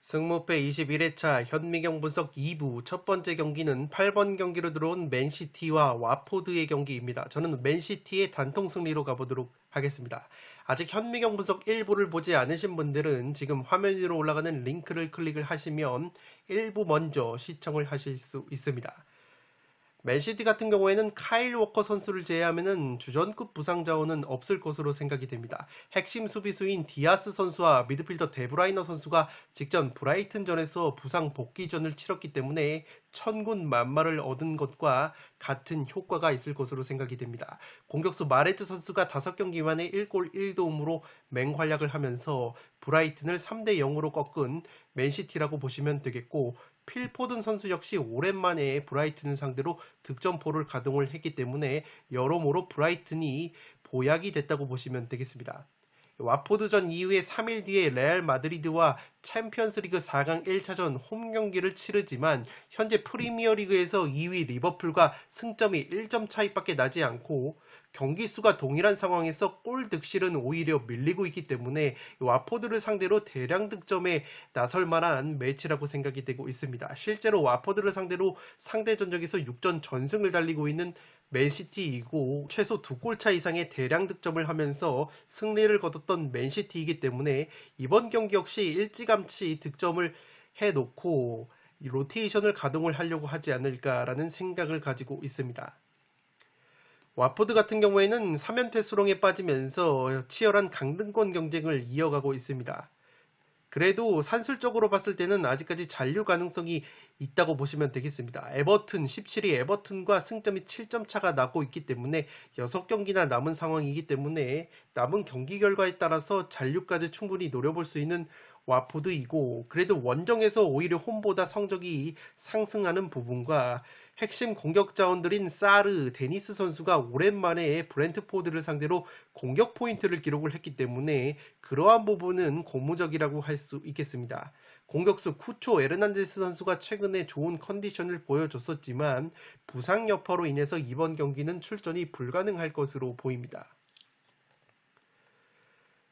승무패 21회차 현미경 분석 2부 첫 번째 경기는 8번 경기로 들어온 맨시티와 와포드의 경기입니다. 저는 맨시티의 단통 승리로 가보도록 하겠습니다. 아직 현미경 분석 1부를 보지 않으신 분들은 지금 화면 위로 올라가는 링크를 클릭을 하시면 1부 먼저 시청을 하실 수 있습니다. 맨시티 같은 경우에는 카일 워커 선수를 제외하면 주전급 부상 자원은 없을 것으로 생각이 됩니다. 핵심 수비수인 디아스 선수와 미드필더 데브라이너 선수가 직전 브라이튼전에서 부상 복귀전을 치렀기 때문에 천군 만마를 얻은 것과 같은 효과가 있을 것으로 생각이 됩니다. 공격수 마레즈 선수가 5경기 만에 1골 1도움으로 맹활약을 하면서 브라이튼을 3대0으로 꺾은 맨시티라고 보시면 되겠고, 필포든 선수 역시 오랜만에 브라이튼을 상대로 득점포를 가동을 했기 때문에 여러모로 브라이튼이 보약이 됐다고 보시면 되겠습니다. 와포드전 이후에 3일 뒤에 레알 마드리드와 챔피언스리그 4강 1차전 홈경기를 치르지만 현재 프리미어리그에서 2위 리버풀과 승점이 1점 차이밖에 나지 않고 경기 수가 동일한 상황에서 골 득실은 오히려 밀리고 있기 때문에 와포드를 상대로 대량 득점에 나설 만한 매치라고 생각이 되고 있습니다. 실제로 와포드를 상대로 상대 전적에서 6전 전승을 달리고 있는 맨시티이고 최소 2골 차 이상의 대량 득점을 하면서 승리를 거뒀던 맨시티이기 때문에 이번 경기 역시 일찌감치 득점을 해놓고 로테이션을 가동을 하려고 하지 않을까라는 생각을 가지고 있습니다. 와포드 같은 경우에는 3연패 수렁에 빠지면서 치열한 강등권 경쟁을 이어가고 있습니다. 그래도 산술적으로 봤을 때는 아직까지 잔류 가능성이 있다고 보시면 되겠습니다. 에버튼 17위 에버튼과 승점이 7점 차가 나고 있기 때문에 6경기나 남은 상황이기 때문에 남은 경기 결과에 따라서 잔류까지 충분히 노려볼 수 있는 와포드이고, 그래도 원정에서 오히려 홈보다 성적이 상승하는 부분과 핵심 공격 자원들인 사르, 데니스 선수가 오랜만에 브렌트포드를 상대로 공격 포인트를 기록을 했기 때문에 그러한 부분은 고무적이라고 할 수 있겠습니다. 공격수 쿠초 에르난데스 선수가 최근에 좋은 컨디션을 보여줬었지만 부상 여파로 인해서 이번 경기는 출전이 불가능할 것으로 보입니다.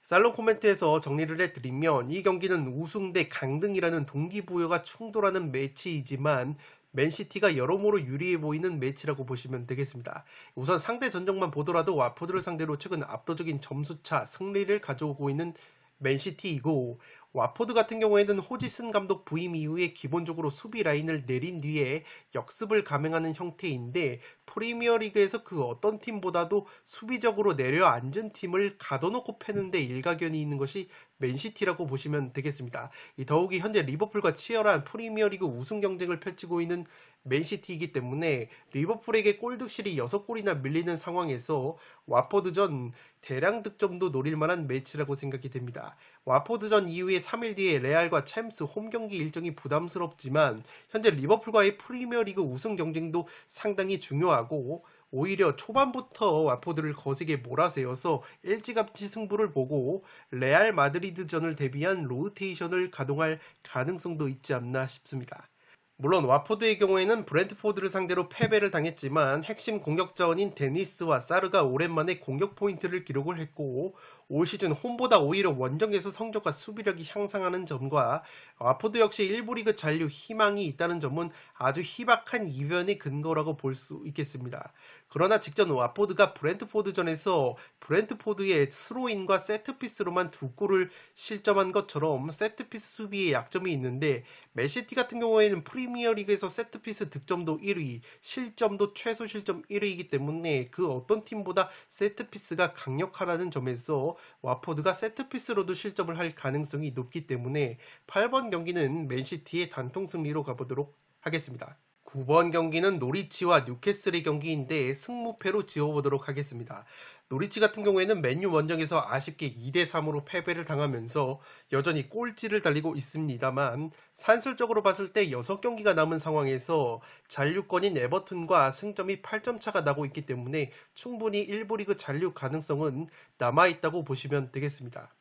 살롱 코멘트에서 정리를 해드리면 이 경기는 우승 대 강등이라는 동기부여가 충돌하는 매치이지만 맨시티가 여러모로 유리해 보이는 매치라고 보시면 되겠습니다. 우선 상대 전적만 보더라도 와포드를 상대로 최근 압도적인 점수차 승리를 가져오고 있는 맨시티이고, 와포드 같은 경우에는 호지슨 감독 부임 이후에 기본적으로 수비 라인을 내린 뒤에 역습을 감행하는 형태인데 프리미어리그에서 그 어떤 팀보다도 수비적으로 내려앉은 팀을 가둬놓고 패는데 일가견이 있는 것이 맨시티라고 보시면 되겠습니다. 더욱이 현재 리버풀과 치열한 프리미어리그 우승 경쟁을 펼치고 있는 맨시티이기 때문에 리버풀에게 골득실이 6골이나 밀리는 상황에서 와포드전 대량 득점도 노릴 만한 매치라고 생각이 됩니다. 와포드전 이후에 3일 뒤에 레알과 챔스 홈경기 일정이 부담스럽지만 현재 리버풀과의 프리미어리그 우승 경쟁도 상당히 중요하고, 오히려 초반부터 와포드를 거세게 몰아세워서 일찌감치 승부를 보고 레알 마드리드전을 대비한 로테이션을 가동할 가능성도 있지 않나 싶습니다. 물론 와포드의 경우에는 브렌트포드를 상대로 패배를 당했지만 핵심 공격 자원인 데니스와 사르가 오랜만에 공격 포인트를 기록을 했고, 올 시즌 홈보다 오히려 원정에서 성적과 수비력이 향상하는 점과 와포드 역시 1부 리그 잔류 희망이 있다는 점은 아주 희박한 이변의 근거라고 볼 수 있겠습니다. 그러나 직전 와포드가 브렌트포드전에서 브렌트포드의 스로인과 세트피스로만 2골을 실점한 것처럼 세트피스 수비에 약점이 있는데, 맨시티 같은 경우에는 프리미어리그에서 세트피스 득점도 1위, 실점도 최소 실점 1위이기 때문에 그 어떤 팀보다 세트피스가 강력하다는 점에서 와포드가 세트피스로도 실점을 할 가능성이 높기 때문에 8번 경기는 맨시티의 단통 승리로 가보도록 하겠습니다. 9번 경기는 노리치와 뉴캐슬의 경기인데 승무패로 지어보도록 하겠습니다. 노리치 같은 경우에는 맨유 원정에서 아쉽게 2대3으로 패배를 당하면서 여전히 꼴찌를 달리고 있습니다만, 산술적으로 봤을 때 6경기가 남은 상황에서 잔류권인 에버튼과 승점이 8점 차가 나고 있기 때문에 충분히 1부 리그 잔류 가능성은 남아있다고 보시면 되겠습니다.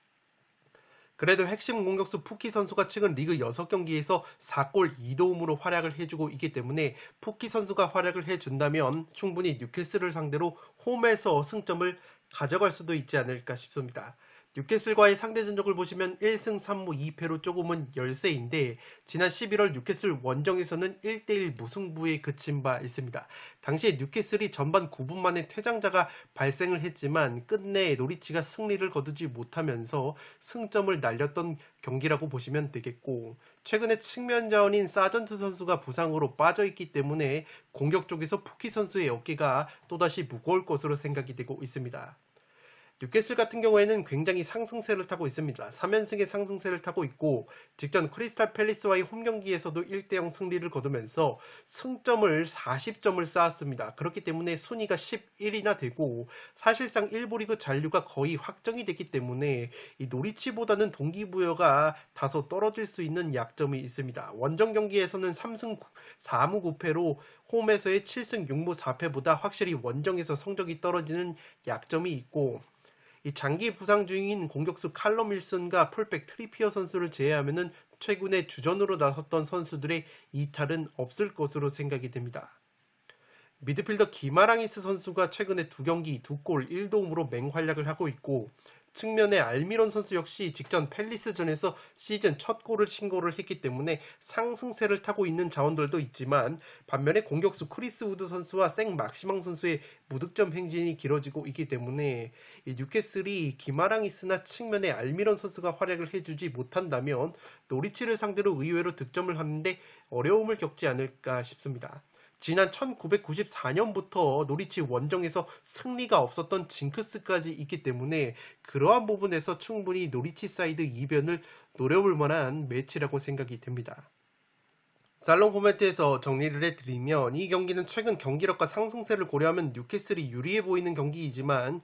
그래도 핵심 공격수 푸키 선수가 최근 리그 6경기에서 4골 2도움으로 활약을 해주고 있기 때문에 푸키 선수가 활약을 해준다면 충분히 뉴캐슬을 상대로 홈에서 승점을 가져갈 수도 있지 않을까 싶습니다. 뉴캐슬과의 상대 전적을 보시면 1승 3무 2패로 조금은 열세인데 지난 11월 뉴캐슬 원정에서는 1대1 무승부에 그친 바 있습니다. 당시에 뉴캐슬이 전반 9분 만에 퇴장자가 발생을 했지만 끝내 노리치가 승리를 거두지 못하면서 승점을 날렸던 경기라고 보시면 되겠고, 최근에 측면 자원인 사전트 선수가 부상으로 빠져있기 때문에 공격 쪽에서 푸키 선수의 어깨가 또다시 무거울 것으로 생각이 되고 있습니다. 뉴캐슬 같은 경우에는 굉장히 상승세를 타고 있습니다. 3연승의 상승세를 타고 있고 직전 크리스탈 팰리스와의 홈경기에서도 1대0 승리를 거두면서 승점을 40점을 쌓았습니다. 그렇기 때문에 순위가 11이나 되고 사실상 1부 리그 잔류가 거의 확정이 됐기 때문에 이 노리치보다는 동기부여가 다소 떨어질 수 있는 약점이 있습니다. 원정 경기에서는 3승 4무 9패로 홈에서의 7승 6무 4패보다 확실히 원정에서 성적이 떨어지는 약점이 있고, 이 장기 부상 중인 공격수 칼럼 윌슨과 풀백 트리피어 선수를 제외하면은 최근에 주전으로 나섰던 선수들의 이탈은 없을 것으로 생각이 됩니다. 미드필더 기마랑이스 선수가 최근에 2경기 2골 1도움으로 맹활약을 하고 있고, 측면의 알미론 선수 역시 직전 팰리스전에서 시즌 첫 골을 신고를 했기 때문에 상승세를 타고 있는 자원들도 있지만, 반면에 공격수 크리스 우드 선수와 생 막시망 선수의 무득점 행진이 길어지고 있기 때문에 이 뉴캐슬이 기마랑이스나 측면의 알미론 선수가 활약을 해주지 못한다면 노리치를 상대로 의외로 득점을 하는데 어려움을 겪지 않을까 싶습니다. 지난 1994년부터 노리치 원정에서 승리가 없었던 징크스까지 있기 때문에 그러한 부분에서 충분히 노리치 사이드 이변을 노려볼 만한 매치라고 생각이 됩니다. 살롱 코멘트에서 정리를 해드리면 이 경기는 최근 경기력과 상승세를 고려하면 뉴캐슬이 유리해 보이는 경기이지만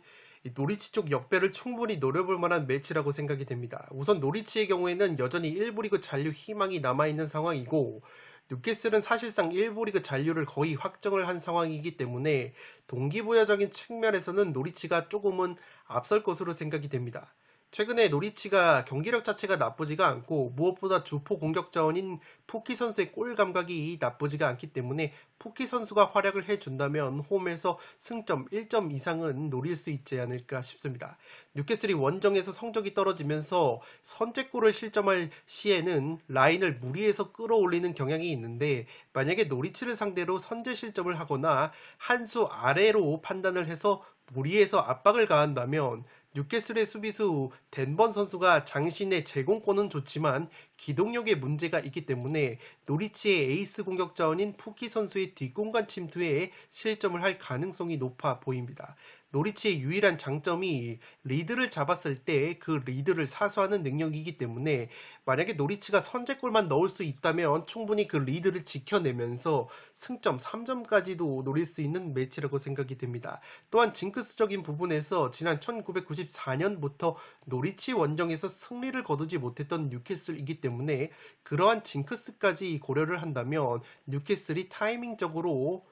노리치 쪽 역배를 충분히 노려볼 만한 매치라고 생각이 됩니다. 우선 노리치의 경우에는 여전히 1부 리그 잔류 희망이 남아있는 상황이고, 뉴캐슬은 사실상 1부 리그 잔류를 거의 확정을 한 상황이기 때문에 동기부여적인 측면에서는 노리치가 조금은 앞설 것으로 생각이 됩니다. 최근에 노리치가 경기력 자체가 나쁘지가 않고 무엇보다 주포 공격 자원인 푸키 선수의 골 감각이 나쁘지가 않기 때문에 푸키 선수가 활약을 해준다면 홈에서 승점 1점 이상은 노릴 수 있지 않을까 싶습니다. 뉴캐슬이 원정에서 성적이 떨어지면서 선제골을 실점할 시에는 라인을 무리해서 끌어올리는 경향이 있는데, 만약에 노리치를 상대로 선제 실점을 하거나 한 수 아래로 판단을 해서 무리해서 압박을 가한다면 뉴캐슬의 수비수 댄번 선수가 장신의 제공권은 좋지만 기동력에 문제가 있기 때문에 노리치의 에이스 공격 자원인 푸키 선수의 뒷공간 침투에 실점을 할 가능성이 높아 보입니다. 노리치의 유일한 장점이 리드를 잡았을 때 그 리드를 사수하는 능력이기 때문에 만약에 노리치가 선제골만 넣을 수 있다면 충분히 그 리드를 지켜내면서 승점 3점까지도 노릴 수 있는 매치라고 생각이 됩니다. 또한 징크스적인 부분에서 지난 1994년부터 노리치 원정에서 승리를 거두지 못했던 뉴캐슬이기 때문에 그러한 징크스까지 고려를 한다면 뉴캐슬이 타이밍적으로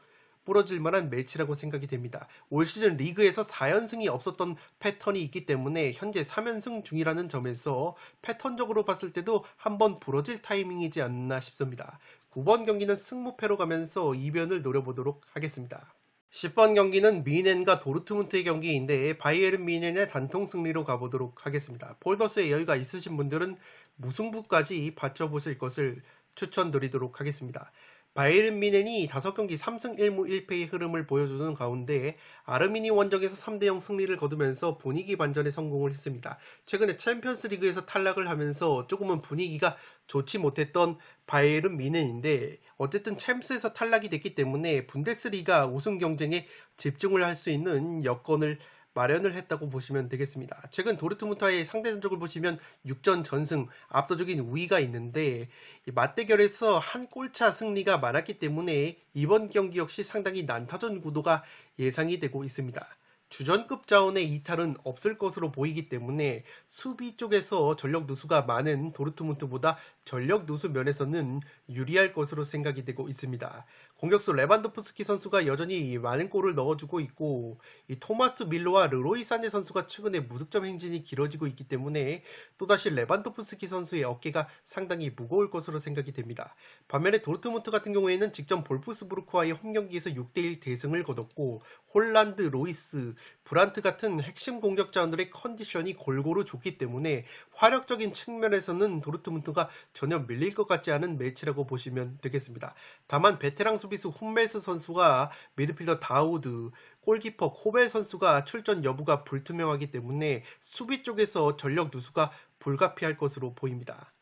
부러질 만한 매치라고 생각이 됩니다. 올 시즌 리그에서 4연승이 없었던 패턴이 있기 때문에 현재 3연승 중이라는 점에서 패턴적으로 봤을 때도 한번 부러질 타이밍이지 않나 싶습니다. 9번 경기는 승무패로 가면서 이변을 노려보도록 하겠습니다. 10번 경기는 미넨과 도르트문트의 경기인데 바이에른 미넨의 단통 승리로 가보도록 하겠습니다. 폴더스의 여유가 있으신 분들은 무승부까지 받쳐보실 것을 추천드리도록 하겠습니다. 바이에른 미넨이 5경기 3승 1무 1패의 흐름을 보여주는 가운데 아르미니 원정에서 3대0 승리를 거두면서 분위기 반전에 성공을 했습니다. 최근에 챔피언스 리그에서 탈락을 하면서 조금은 분위기가 좋지 못했던 바이에른 미넨인데, 어쨌든 챔스에서 탈락이 됐기 때문에 분데스리가 우승 경쟁에 집중을 할 수 있는 여건을 마련을 했다고 보시면 되겠습니다. 최근 도르트문트와의 상대 전적을 보시면 6전 전승 압도적인 우위가 있는데, 이 맞대결에서 한 골차 승리가 많았기 때문에 이번 경기 역시 상당히 난타전 구도가 예상이 되고 있습니다. 주전급 자원의 이탈은 없을 것으로 보이기 때문에 수비 쪽에서 전력 누수가 많은 도르트문트보다 전력 누수 면에서는 유리할 것으로 생각이 되고 있습니다. 공격수 레반도프스키 선수가 여전히 많은 골을 넣어주고 있고 이 토마스 밀로와 르로이 사네 선수가 최근에 무득점 행진이 길어지고 있기 때문에 또다시 레반도프스키 선수의 어깨가 상당히 무거울 것으로 생각이 됩니다. 반면에 도르트문트 같은 경우에는 직전 볼프스부르크와의 홈경기에서 6대1 대승을 거뒀고 홀란드, 로이스, 브란트 같은 핵심 공격자들의 컨디션이 골고루 좋기 때문에 화력적인 측면에서는 도르트문트가 전혀 밀릴 것 같지 않은 매치라고 보시면 되겠습니다. 다만 베테랑 수비수 홈멜스 선수가 미드필더 다우드, 골키퍼 코벨 선수가 출전 여부가 불투명하기 때문에 수비 쪽에서 전력 누수가 불가피할 것으로 보입니다.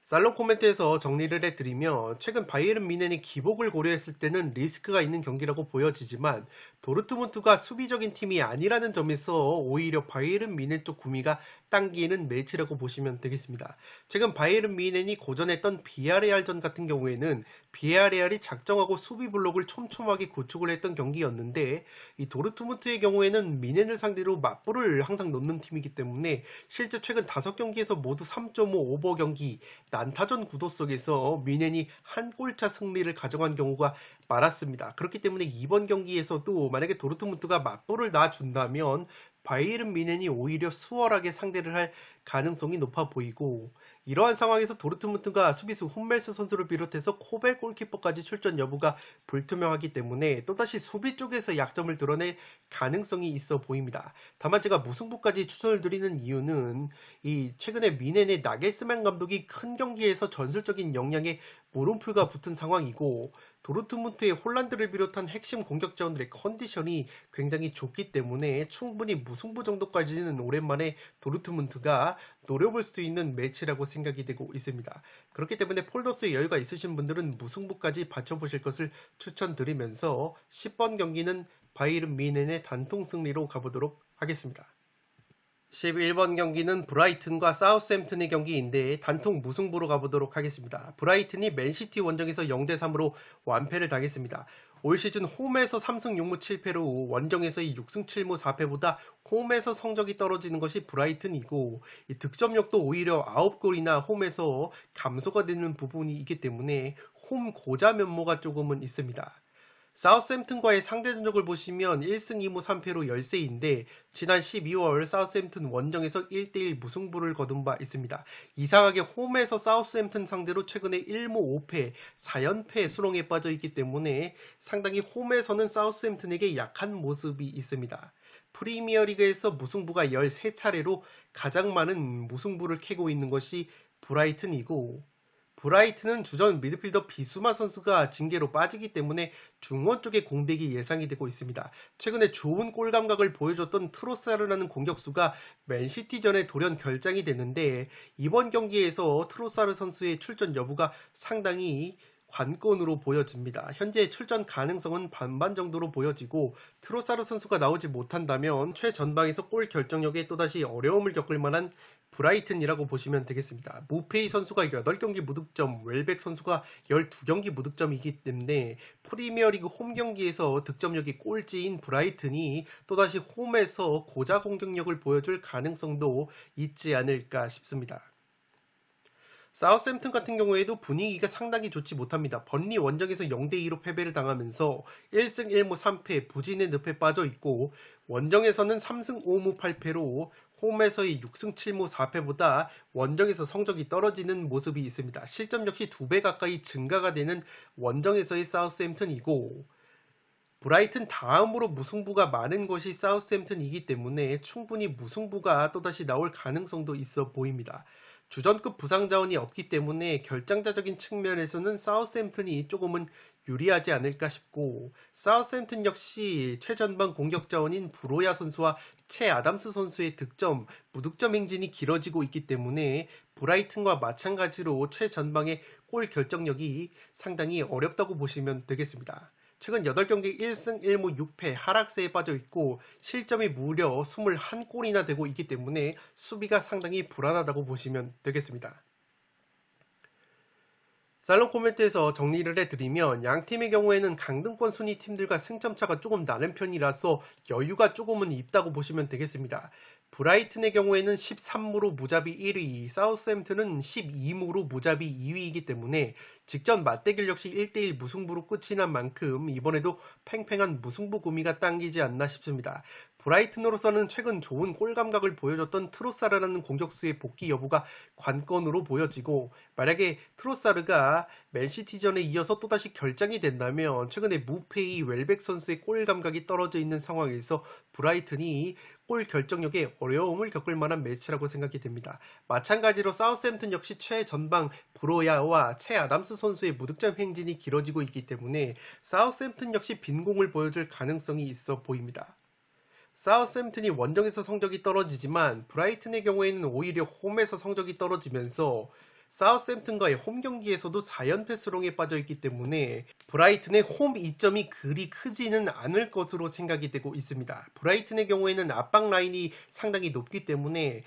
살롱 코멘트에서 정리를 해드리며 최근 바이에른 뮌헨이 기복을 고려했을 때는 리스크가 있는 경기라고 보여지지만 도르트문트가 수비적인 팀이 아니라는 점에서 오히려 바이에른 뮌헨 쪽 구미가 당기는 매치라고 보시면 되겠습니다. 최근 바이에른 뮌헨이 고전했던 비아레알전 같은 경우에는 비아레알이 작정하고 수비 블록을 촘촘하게 구축을 했던 경기였는데 이 도르트문트의 경우에는 뮌헨을 상대로 맞불을 항상 놓는 팀이기 때문에 실제 최근 5경기에서 모두 3.5 오버 경기 난타전 구도 속에서 뮌헨이 한 골차 승리를 가져간 경우가 많았습니다. 그렇기 때문에 이번 경기에서도 만약에 도르트문트가 맞불을 놔준다면 바이에른 뮌헨이 오히려 수월하게 상대를 할 가능성이 높아 보이고 이러한 상황에서 도르트문트가 수비수 홈멜스 선수를 비롯해서 코벨 골키퍼까지 출전 여부가 불투명하기 때문에 또다시 수비 쪽에서 약점을 드러낼 가능성이 있어 보입니다. 다만 제가 무승부까지 추천을 드리는 이유는 이 최근에 뮌헨의 나겔스만 감독이 큰 경기에서 전술적인 역량에 물음표가 붙은 상황이고 도르트문트의 홀란드를 비롯한 핵심 공격자원들의 컨디션이 굉장히 좋기 때문에 충분히 무승부 정도까지는 오랜만에 도르트문트가 노려볼 수도 있는 매치라고 생각이 되고 있습니다. 그렇기 때문에 폴더스에 여유가 있으신 분들은 무승부까지 받쳐보실 것을 추천드리면서 10번 경기는 바이에른 뮌헨의 단통 승리로 가보도록 하겠습니다. 11번 경기는 브라이튼과 사우스햄튼의 경기인데 단통 무승부로 가보도록 하겠습니다. 브라이튼이 맨시티 원정에서 0대3으로 완패를 당했습니다. 올 시즌 홈에서 3승 6무 7패로 원정에서의 6승 7무 4패보다 홈에서 성적이 떨어지는 것이 브라이튼이고 이 득점력도 오히려 9골이나 홈에서 감소가 되는 부분이 있기 때문에 홈 고자 면모가 조금은 있습니다. 사우스햄튼과의 상대 전적을 보시면 1승 2무 3패로 열세인데 지난 12월 사우스햄튼 원정에서 1대1 무승부를 거둔 바 있습니다. 이상하게 홈에서 사우스햄튼 상대로 최근에 1무 5패, 4연패 수렁에 빠져 있기 때문에 상당히 홈에서는 사우스햄튼에게 약한 모습이 있습니다. 프리미어리그에서 무승부가 13차례로 가장 많은 무승부를 캐고 있는 것이 브라이튼이고 브라이튼은 주전 미드필더 비수마 선수가 징계로 빠지기 때문에 중원 쪽에 공백이 예상이 되고 있습니다. 최근에 좋은 골 감각을 보여줬던 트로사르라는 공격수가 맨시티전에 돌연 결장이 됐는데 이번 경기에서 트로사르 선수의 출전 여부가 상당히 관건으로 보여집니다. 현재 출전 가능성은 반반 정도로 보여지고 트로사르 선수가 나오지 못한다면 최전방에서 골 결정력에 또다시 어려움을 겪을 만한 브라이튼이라고 보시면 되겠습니다. 무페이 선수가 8경기 무득점, 웰백 선수가 12경기 무득점이기 때문에 프리미어리그 홈 경기에서 득점력이 꼴찌인 브라이튼이 또다시 홈에서 고자 공격력을 보여줄 가능성도 있지 않을까 싶습니다. 사우스햄튼 같은 경우에도 분위기가 상당히 좋지 못합니다. 번리 원정에서 0대2로 패배를 당하면서 1승 1무 3패 부진의 늪에 빠져 있고 원정에서는 3승 5무 8패로 홈에서의 6승 7무 4패보다 원정에서 성적이 떨어지는 모습이 있습니다. 실점 역시 2배 가까이 증가가 되는 원정에서의 사우스햄튼이고 브라이튼 다음으로 무승부가 많은 것이 사우스햄튼이기 때문에 충분히 무승부가 또다시 나올 가능성도 있어 보입니다. 주전급 부상 자원이 없기 때문에 결정자적인 측면에서는 사우스햄튼이 조금은 유리하지 않을까 싶고 사우스햄튼 역시 최전방 공격 자원인 브로야 선수와 채 아담스 선수의 득점, 무득점 행진이 길어지고 있기 때문에 브라이튼과 마찬가지로 최전방의 골 결정력이 상당히 어렵다고 보시면 되겠습니다. 최근 8경기 1승 1무 6패 하락세에 빠져 있고 실점이 무려 21골이나 되고 있기 때문에 수비가 상당히 불안하다고 보시면 되겠습니다. 살롱 코멘트에서 정리를 해드리면 양 팀의 경우에는 강등권 순위 팀들과 승점차가 조금 나는 편이라서 여유가 조금은 있다고 보시면 되겠습니다. 브라이튼의 경우에는 13무로 무자비 1위, 사우스햄튼은 12무로 무자비 2위이기 때문에 직전 맞대결 역시 1대1 무승부로 끝이 난 만큼 이번에도 팽팽한 무승부 구미가 당기지 않나 싶습니다. 브라이튼으로서는 최근 좋은 골 감각을 보여줬던 트로사르라는 공격수의 복귀 여부가 관건으로 보여지고, 만약에 트로사르가 맨시티전에 이어서 또다시 결장이 된다면 최근에 무페이 웰백 선수의 골 감각이 떨어져 있는 상황에서 브라이튼이 골 결정력에 어려움을 겪을 만한 매치라고 생각이 됩니다. 마찬가지로 사우스햄튼 역시 최전방 브로야와 최 아담스 선수의 무득점 행진이 길어지고 있기 때문에 사우스햄튼 역시 빈공을 보여줄 가능성이 있어 보입니다. 사우스햄튼이 원정에서 성적이 떨어지지만 브라이튼의 경우에는 오히려 홈에서 성적이 떨어지면서 사우스햄튼과의 홈 경기에서도 4연패 수렁에 빠져있기 때문에 브라이튼의 홈 이점이 그리 크지는 않을 것으로 생각이 되고 있습니다. 브라이튼의 경우에는 압박 라인이 상당히 높기 때문에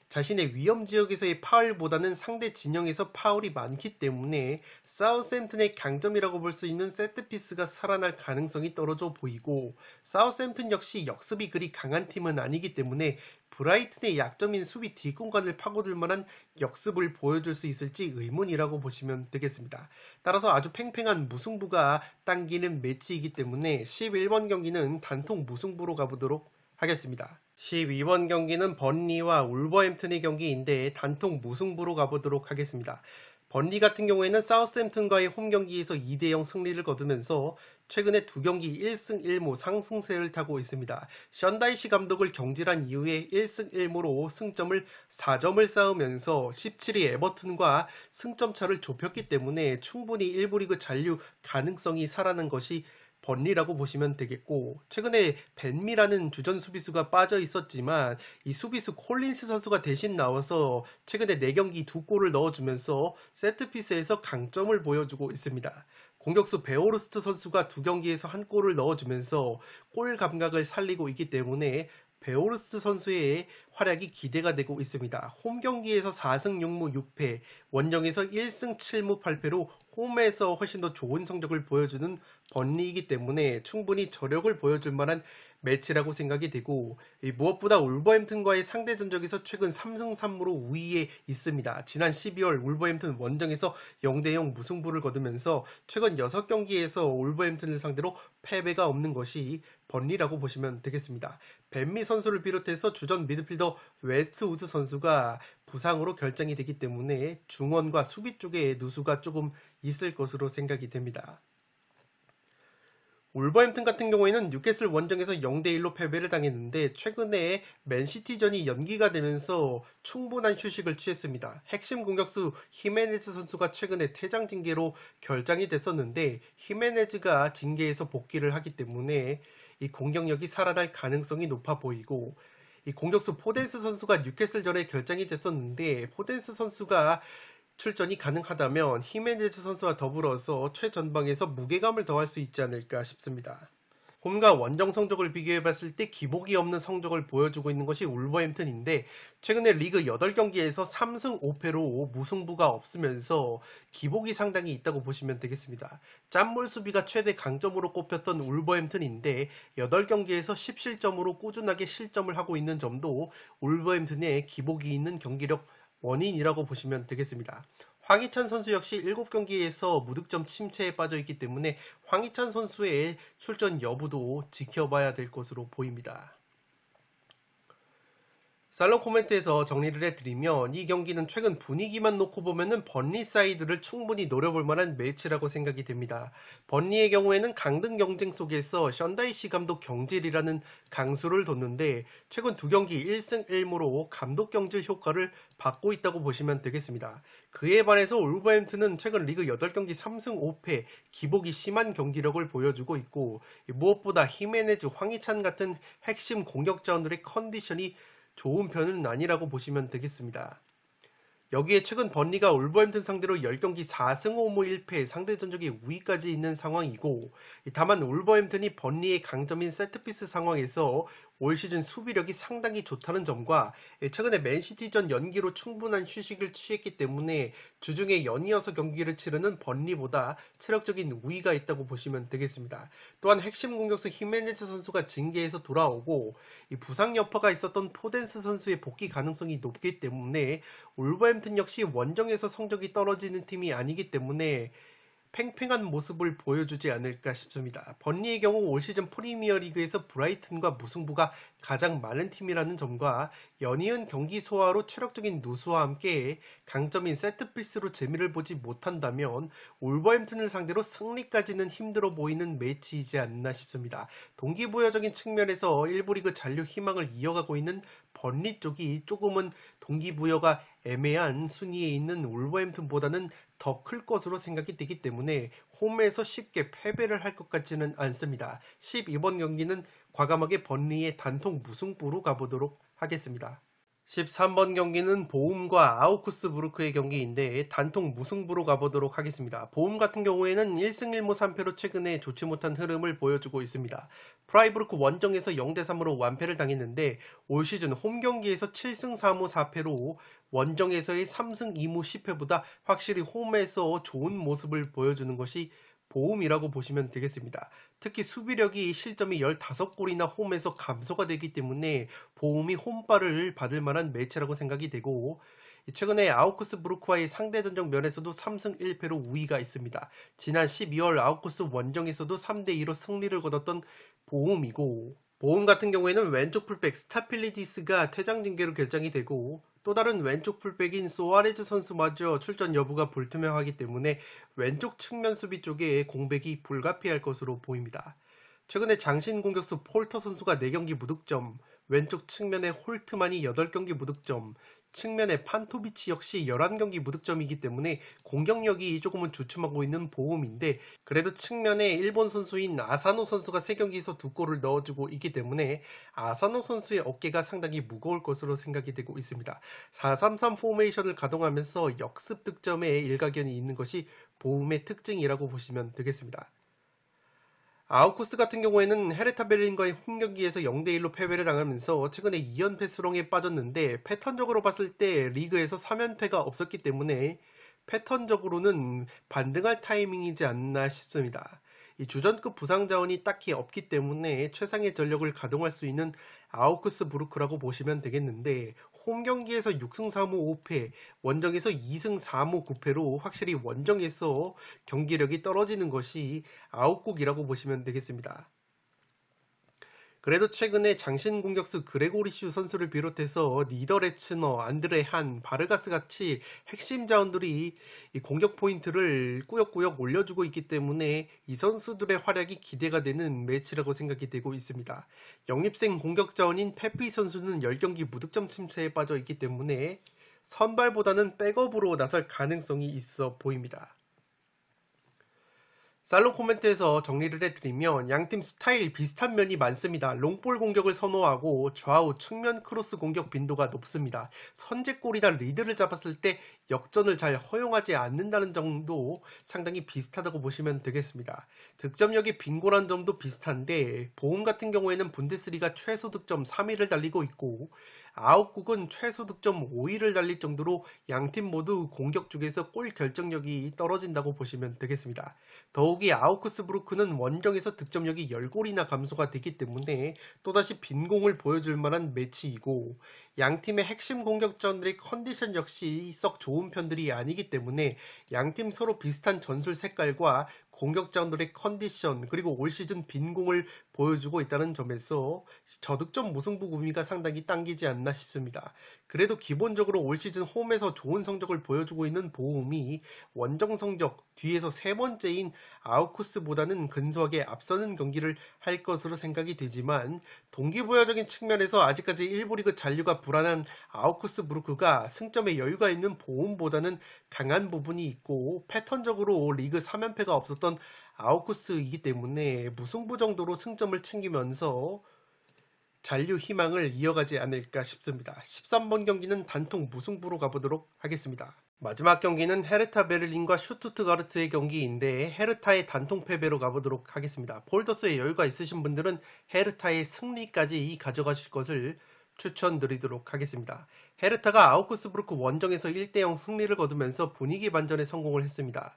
자신의 위험 지역에서의 파울보다는 상대 진영에서 파울이 많기 때문에 사우스햄튼의 강점이라고 볼 수 있는 세트피스가 살아날 가능성이 떨어져 보이고, 사우스햄튼 역시 역습이 그리 강한 팀은 아니기 때문에 브라이튼의 약점인 수비 뒷공간을 파고들 만한 역습을 보여줄 수 있을지 의문이라고 보시면 되겠습니다. 따라서 아주 팽팽한 무승부가 당기는 매치이기 때문에 11번 경기는 단통 무승부로 가보도록 하겠습니다. 12번 경기는 번리와 울버햄튼의 경기인데 단통 무승부로 가보도록 하겠습니다. 번리 같은 경우에는 사우스햄튼과의 홈 경기에서 2대0 승리를 거두면서 최근에 두 경기 1승 1무 상승세를 타고 있습니다. 션다이시 감독을 경질한 이후에 1승 1무로 승점을 4점을 쌓으면서 17위 에버튼과 승점차를 좁혔기 때문에 충분히 1부 리그 잔류 가능성이 살아난 것이 번리라고 보시면 되겠고, 최근에 벤미라는 주전 수비수가 빠져 있었지만 이 수비수 콜린스 선수가 대신 나와서 최근에 4경기 2골을 넣어주면서 세트피스에서 강점을 보여주고 있습니다. 공격수 베오르스트 선수가 2경기에서 1골을 넣어주면서 골 감각을 살리고 있기 때문에 베오르스 선수의 활약이 기대가 되고 있습니다. 홈 경기에서 4승 6무 6패, 원정에서 1승 7무 8패로 홈에서 훨씬 더 좋은 성적을 보여주는 번리이기 때문에 충분히 저력을 보여줄 만한 매치라고 생각이 되고, 무엇보다 울버햄튼과의 상대 전적에서 최근 3승 3무로 우위에 있습니다. 지난 12월 울버햄튼 원정에서 0대0 무승부를 거두면서 최근 6경기에서 울버햄튼을 상대로 패배가 없는 것이 번리라고 보시면 되겠습니다. 벤미 선수를 비롯해서 주전 미드필더 웨스트우드 선수가 부상으로 결장이 되기 때문에 중원과 수비 쪽에 누수가 조금 있을 것으로 생각이 됩니다. 울버햄튼 같은 경우에는 뉴캐슬 원정에서 0대1로 패배를 당했는데 최근에 맨시티전이 연기가 되면서 충분한 휴식을 취했습니다. 핵심 공격수 히메네즈 선수가 최근에 퇴장 징계로 결장이 됐었는데 히메네즈가 징계에서 복귀를 하기 때문에 이 공격력이 살아날 가능성이 높아 보이고, 이 공격수 포덴스 선수가 뉴캐슬전에 결장이 됐었는데 포덴스 선수가 출전이 가능하다면 히메네즈 선수와 더불어서 최전방에서 무게감을 더할 수 있지 않을까 싶습니다. 홈과 원정 성적을 비교해봤을 때 기복이 없는 성적을 보여주고 있는 것이 울버햄튼인데 최근에 리그 8경기에서 3승 5패로 무승부가 없으면서 기복이 상당히 있다고 보시면 되겠습니다. 짠물 수비가 최대 강점으로 꼽혔던 울버햄튼인데 8경기에서 10실점으로 꾸준하게 실점을 하고 있는 점도 울버햄튼의 기복이 있는 경기력 원인이라고 보시면 되겠습니다. 황희찬 선수 역시 7경기에서 무득점 침체에 빠져 있기 때문에 황희찬 선수의 출전 여부도 지켜봐야 될 것으로 보입니다. 살롱 코멘트에서 정리를 해드리면 이 경기는 최근 분위기만 놓고 보면은 번리 사이드를 충분히 노려볼 만한 매치라고 생각이 됩니다. 번리의 경우에는 강등 경쟁 속에서 션다이시 감독 경질이라는 강수를 뒀는데 최근 두 경기 1승 1무로 감독 경질 효과를 받고 있다고 보시면 되겠습니다. 그에 반해서 울버햄튼은 최근 리그 8경기 3승 5패 기복이 심한 경기력을 보여주고 있고, 무엇보다 히메네즈, 황희찬 같은 핵심 공격자원들의 컨디션이 좋은 편은 아니라고 보시면 되겠습니다. 여기에 최근 번리가 울버햄튼 상대로 10경기 4승 5무 1패 상대 전적에 우위까지 있는 상황이고, 다만 울버햄튼이 번리의 강점인 세트피스 상황에서 올 시즌 수비력이 상당히 좋다는 점과 최근에 맨시티전 연기로 충분한 휴식을 취했기 때문에 주중에 연이어서 경기를 치르는 번리보다 체력적인 우위가 있다고 보시면 되겠습니다. 또한 핵심 공격수 히메네즈 선수가 징계에서 돌아오고 이 부상 여파가 있었던 포덴스 선수의 복귀 가능성이 높기 때문에 울버햄튼 역시 원정에서 성적이 떨어지는 팀이 아니기 때문에 팽팽한 모습을 보여주지 않을까 싶습니다. 번리의 경우 올 시즌 프리미어리그에서 브라이튼과 무승부가 가장 많은 팀이라는 점과 연이은 경기 소화로 체력적인 누수와 함께 강점인 세트피스로 재미를 보지 못한다면 울버햄튼을 상대로 승리까지는 힘들어 보이는 매치이지 않나 싶습니다. 동기부여적인 측면에서 1부 리그 잔류 희망을 이어가고 있는 번리 쪽이 조금은 동기부여가 애매한 순위에 있는 울버햄튼보다는 더 클 것으로 생각이 되기 때문에 홈에서 쉽게 패배를 할 것 같지는 않습니다. 12번 경기는 과감하게 번리의 단통 무승부로 가보도록 하겠습니다. 13번 경기는 보움과 아우쿠스부르크의 경기인데 단통 무승부로 가보도록 하겠습니다. 보움 같은 경우에는 1승 1무 3패로 최근에 좋지 못한 흐름을 보여주고 있습니다. 프라이부르크 원정에서 0대3으로 완패를 당했는데 올 시즌 홈 경기에서 7승 4무 4패로 원정에서의 3승 2무 10패보다 확실히 홈에서 좋은 모습을 보여주는 것이 보움이라고 보시면 되겠습니다. 특히 수비력이 실점이 15골이나 홈에서 감소가 되기 때문에 보움이 홈발을 받을 만한 매체라고 생각이 되고 최근에 아우크스부르크와의 상대 전적 면에서도 3승 1패로 우위가 있습니다. 지난 12월 아우크스 원정에서도 3대2로 승리를 거뒀던 보움이고 보움 같은 경우에는 왼쪽 풀백 스타필리디스가 퇴장 징계로 결정이 되고 또 다른 왼쪽 풀백인 소아레즈 선수마저 출전 여부가 불투명하기 때문에 왼쪽 측면 수비 쪽에 공백이 불가피할 것으로 보입니다. 최근에 장신 공격수 폴터 선수가 4경기 무득점, 왼쪽 측면에 홀트만이 8경기 무득점, 측면에 판토비치 역시 11경기 무득점이기 때문에 공격력이 조금은 주춤하고 있는 보움인데 그래도 측면에 일본 선수인 아사노 선수가 3경기에서 2골을 넣어주고 있기 때문에 아사노 선수의 어깨가 상당히 무거울 것으로 생각이 되고 있습니다. 4-3-3 포메이션을 가동하면서 역습 득점에 일가견이 있는 것이 보움의 특징이라고 보시면 되겠습니다. 아우쿠스 같은 경우에는 헤르타 베를린과의 홈경기에서 0대1로 패배를 당하면서 최근에 2연패 수렁에 빠졌는데 패턴적으로 봤을 때 리그에서 3연패가 없었기 때문에 패턴적으로는 반등할 타이밍이지 않나 싶습니다. 이 주전급 부상 자원이 딱히 없기 때문에 최상의 전력을 가동할 수 있는 아우크스부르크라고 보시면 되겠는데 홈 경기에서 6승 4무 5패, 원정에서 2승 4무 9패로 확실히 원정에서 경기력이 떨어지는 것이 아웃국이라고 보시면 되겠습니다. 그래도 최근에 장신 공격수 그레고리슈 선수를 비롯해서 니더레츠너, 안드레 한, 바르가스 같이 핵심 자원들이 이 공격 포인트를 꾸역꾸역 올려주고 있기 때문에 이 선수들의 활약이 기대가 되는 매치라고 생각이 되고 있습니다. 영입생 공격 자원인 페피 선수는 10경기 무득점 침체에 빠져 있기 때문에 선발보다는 백업으로 나설 가능성이 있어 보입니다. 살롱 코멘트에서 정리를 해드리면 양팀 스타일 비슷한 면이 많습니다. 롱볼 공격을 선호하고 좌우 측면 크로스 공격 빈도가 높습니다. 선제골이나 리드를 잡았을 때 역전을 잘 허용하지 않는다는 점도 상당히 비슷하다고 보시면 되겠습니다. 득점력이 빈골한 점도 비슷한데 보험 같은 경우에는 분데스리가 최소 득점 3위를 달리고 있고 아웃국은 최소 득점 5위를 달릴 정도로 양팀 모두 공격 쪽에서 골 결정력이 떨어진다고 보시면 되겠습니다. 더욱이 아우크스부르크는 원정에서 득점력이 10골이나 감소가 됐기 때문에 또다시 빈공을 보여줄 만한 매치이고 양팀의 핵심 공격자들의 컨디션 역시 썩 좋은 편들이 아니기 때문에 양팀 서로 비슷한 전술 색깔과 공격자들의 컨디션 그리고 올 시즌 빈공을 보여주고 있다는 점에서 저득점 무승부 구미가 상당히 당기지 않나 싶습니다. 그래도 기본적으로 올 시즌 홈에서 좋은 성적을 보여주고 있는 보움이 원정 성적 뒤에서 세 번째인 아우쿠스보다는 근소하게 앞서는 경기를 할 것으로 생각이 되지만 동기부여적인 측면에서 아직까지 1부 리그 잔류가 불안한 아우쿠스부르크가 승점에 여유가 있는 보움보다는 강한 부분이 있고 패턴적으로 리그 3연패가 없었던 아우쿠스이기 때문에 무승부 정도로 승점을 챙기면서 잔류 희망을 이어가지 않을까 싶습니다. 13번 경기는 단통 무승부로 가보도록 하겠습니다. 마지막 경기는 헤르타 베를린과 슈투트가르트의 경기인데 헤르타의 단통 패배로 가보도록 하겠습니다. 폴더스에 여유가 있으신 분들은 헤르타의 승리까지 가져가실 것을 추천드리도록 하겠습니다. 헤르타가 아우크스부르크 원정에서 1대0 승리를 거두면서 분위기 반전에 성공을 했습니다.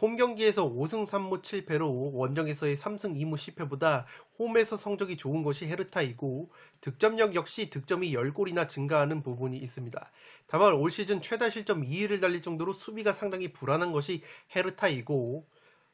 홈 경기에서 5승 3무 7패로 원정에서의 3승 2무 10패보다 홈에서 성적이 좋은 것이 헤르타이고 득점력 역시 득점이 10골이나 증가하는 부분이 있습니다. 다만 올 시즌 최다 실점 2위를 달릴 정도로 수비가 상당히 불안한 것이 헤르타이고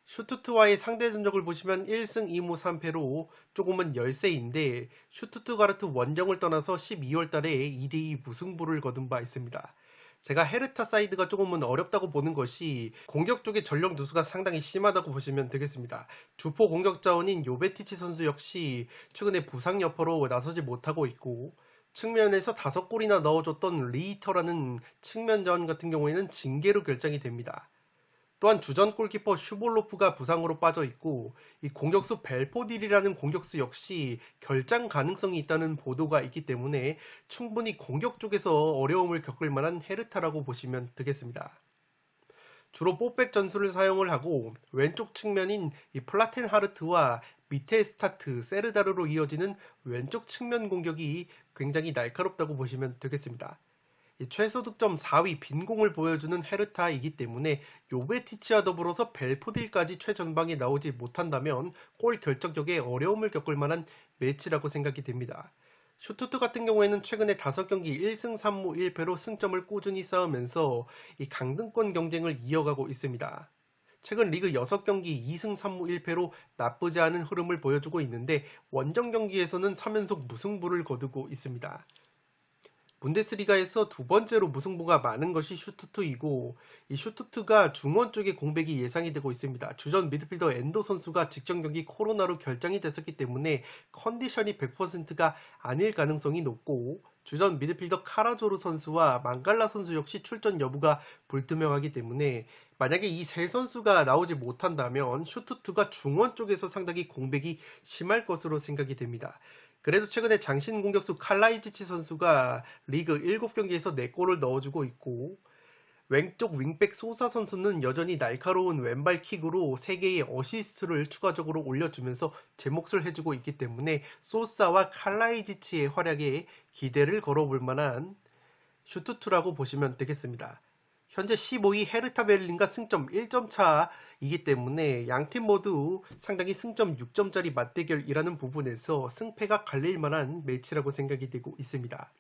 슈투트와의 상대 전적을 보시면 1승 2무 3패로 조금은 열세인데 슈투트가르트 원정을 떠나서 12월 달에 2대2 무승부를 거둔 바 있습니다. 제가 헤르타 사이드가 조금은 어렵다고 보는 것이 공격 쪽의 전력 누수가 상당히 심하다고 보시면 되겠습니다. 주포 공격 자원인 요베티치 선수 역시 최근에 부상 여파로 나서지 못하고 있고 측면에서 5골이나 넣어줬던 리히터라는 측면 자원 같은 경우에는 징계로 결정이 됩니다. 또한 주전 골키퍼 슈볼로프가 부상으로 빠져 있고 이 공격수 벨포딜이라는 공격수 역시 결장 가능성이 있다는 보도가 있기 때문에 충분히 공격 쪽에서 어려움을 겪을 만한 헤르타라고 보시면 되겠습니다. 주로 뽀백 전술을 사용을 하고 왼쪽 측면인 이 플라텐하르트와 미텔스타트, 세르다르로 이어지는 왼쪽 측면 공격이 굉장히 날카롭다고 보시면 되겠습니다. 최소 득점 4위 빈공을 보여주는 헤르타이기 때문에 요베티치와 더불어서 벨포딜까지 최전방에 나오지 못한다면 골 결정력에 어려움을 겪을 만한 매치라고 생각이 됩니다. 슈투트 같은 경우에는 최근에 5경기 1승 3무 1패로 승점을 꾸준히 쌓으면서 이 강등권 경쟁을 이어가고 있습니다. 최근 리그 6경기 2승 3무 1패로 나쁘지 않은 흐름을 보여주고 있는데 원정 경기에서는 3연속 무승부를 거두고 있습니다. 분데스리가에서 두 번째로 무승부가 많은 것이 슈투트이고 이 슈투트가 중원 쪽에 공백이 예상이 되고 있습니다. 주전 미드필더 엔도 선수가 직전 경기 코로나로 결장이 됐었기 때문에 컨디션이 100%가 아닐 가능성이 높고 주전 미드필더 카라조르 선수와 망갈라 선수 역시 출전 여부가 불투명하기 때문에 만약에 이 세 선수가 나오지 못한다면 슈투트가 중원 쪽에서 상당히 공백이 심할 것으로 생각이 됩니다. 그래도 최근에 장신 공격수 칼라이지치 선수가 리그 7경기에서 4골을 넣어주고 있고 왼쪽 윙백 소사 선수는 여전히 날카로운 왼발 킥으로 3개의 어시스트를 추가적으로 올려주면서 제 몫을 해주고 있기 때문에 소사와 칼라이지치의 활약에 기대를 걸어볼 만한 슈투트라고 보시면 되겠습니다. 현재 15위 헤르타 베를린과 승점 1점 차이기 때문에 양팀 모두 상당히 승점 6점짜리 맞대결이라는 부분에서 승패가 갈릴 만한 매치라고 생각이 되고 있습니다.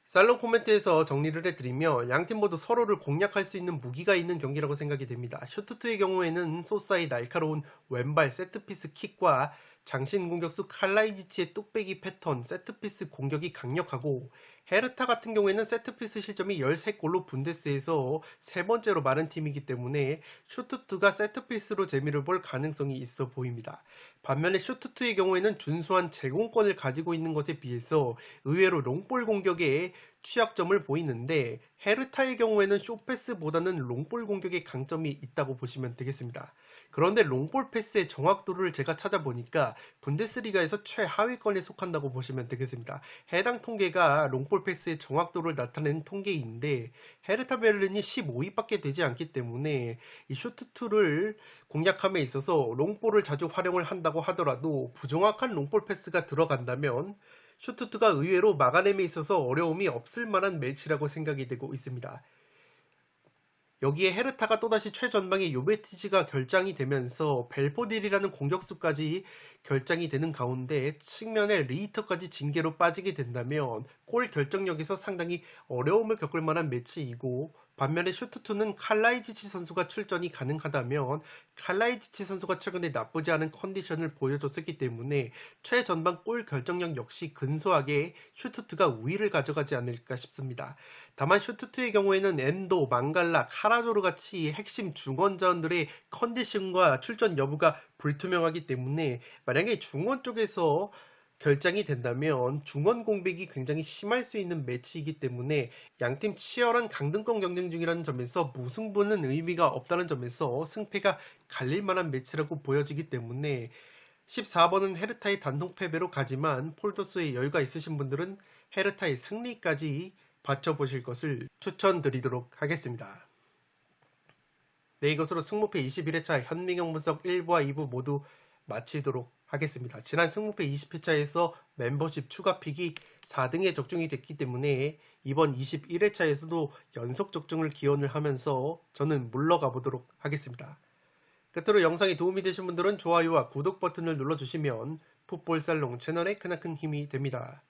살롱 코멘트에서 정리를 해드리며 양팀 모두 서로를 공략할 수 있는 무기가 있는 경기라고 생각이 됩니다. 슈투트의 경우에는 소사의 날카로운 왼발 세트피스 킥과 장신 공격수 칼라이지치의 뚝배기 패턴 세트피스 공격이 강력하고 헤르타 같은 경우에는 세트피스 실점이 13골로 분데스에서 세 번째로 많은 팀이기 때문에 슈투트가 세트피스로 재미를 볼 가능성이 있어 보입니다. 반면에 슈투트의 경우에는 준수한 제공권을 가지고 있는 것에 비해서 의외로 롱볼 공격에 취약점을 보이는데 헤르타의 경우에는 쇼패스보다는 롱볼 공격에 강점이 있다고 보시면 되겠습니다. 그런데 롱볼 패스의 정확도를 제가 찾아보니까 분데스리가에서 최하위권에 속한다고 보시면 되겠습니다. 해당 통계가 롱볼 패스의 정확도를 나타내는 통계인데 헤르타 베를린이 15위밖에 되지 않기 때문에 이 슈투트를 공략함에 있어서 롱볼을 자주 활용을 한다고 하더라도 부정확한 롱볼 패스가 들어간다면 슈투트가 의외로 막아냄에 있어서 어려움이 없을 만한 매치라고 생각이 되고 있습니다. 여기에 헤르타가 또다시 최전방에 요베티치가 결장이 되면서 벨포딜이라는 공격수까지 결장이 되는 가운데 측면에 리히터까지 징계로 빠지게 된다면 골 결정력에서 상당히 어려움을 겪을 만한 매치이고 반면에 슈투트는 칼라이지치 선수가 출전이 가능하다면 칼라이지치 선수가 최근에 나쁘지 않은 컨디션을 보여줬었기 때문에 최전방 골 결정력 역시 근소하게 슈투트가 우위를 가져가지 않을까 싶습니다. 다만 슈투트의 경우에는 엔도, 망갈라, 카라조르 같이 핵심 중원자원들의 컨디션과 출전 여부가 불투명하기 때문에 만약에 중원 쪽에서 결장이 된다면 중원 공백이 굉장히 심할 수 있는 매치이기 때문에 양팀 치열한 강등권 경쟁 중이라는 점에서 무승부는 의미가 없다는 점에서 승패가 갈릴 만한 매치라고 보여지기 때문에 14번은 헤르타의 단독 패배로 가지만 폴더스에 여유가 있으신 분들은 헤르타의 승리까지 받쳐보실 것을 추천드리도록 하겠습니다. 네, 이것으로 승무패 21회차 현미경 분석 1부와 2부 모두 마치도록 하겠습니다. 지난 승무패 20회차에서 멤버십 추가 픽이 4등에 적중이 됐기 때문에 이번 21회차에서도 연속 적중을 기원을 하면서 저는 물러가 보도록 하겠습니다. 끝으로 영상이 도움이 되신 분들은 좋아요와 구독 버튼을 눌러주시면 풋볼살롱 채널에 크나큰 힘이 됩니다.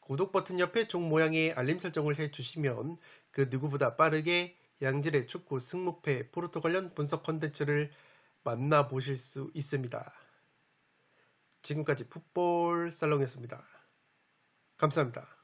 구독 버튼 옆에 종 모양의 알림 설정을 해주시면 그 누구보다 빠르게 양질의 축구 승무패 포르투 관련 분석 콘텐츠를 만나보실 수 있습니다. 지금까지 풋볼살롱이었습니다. 감사합니다.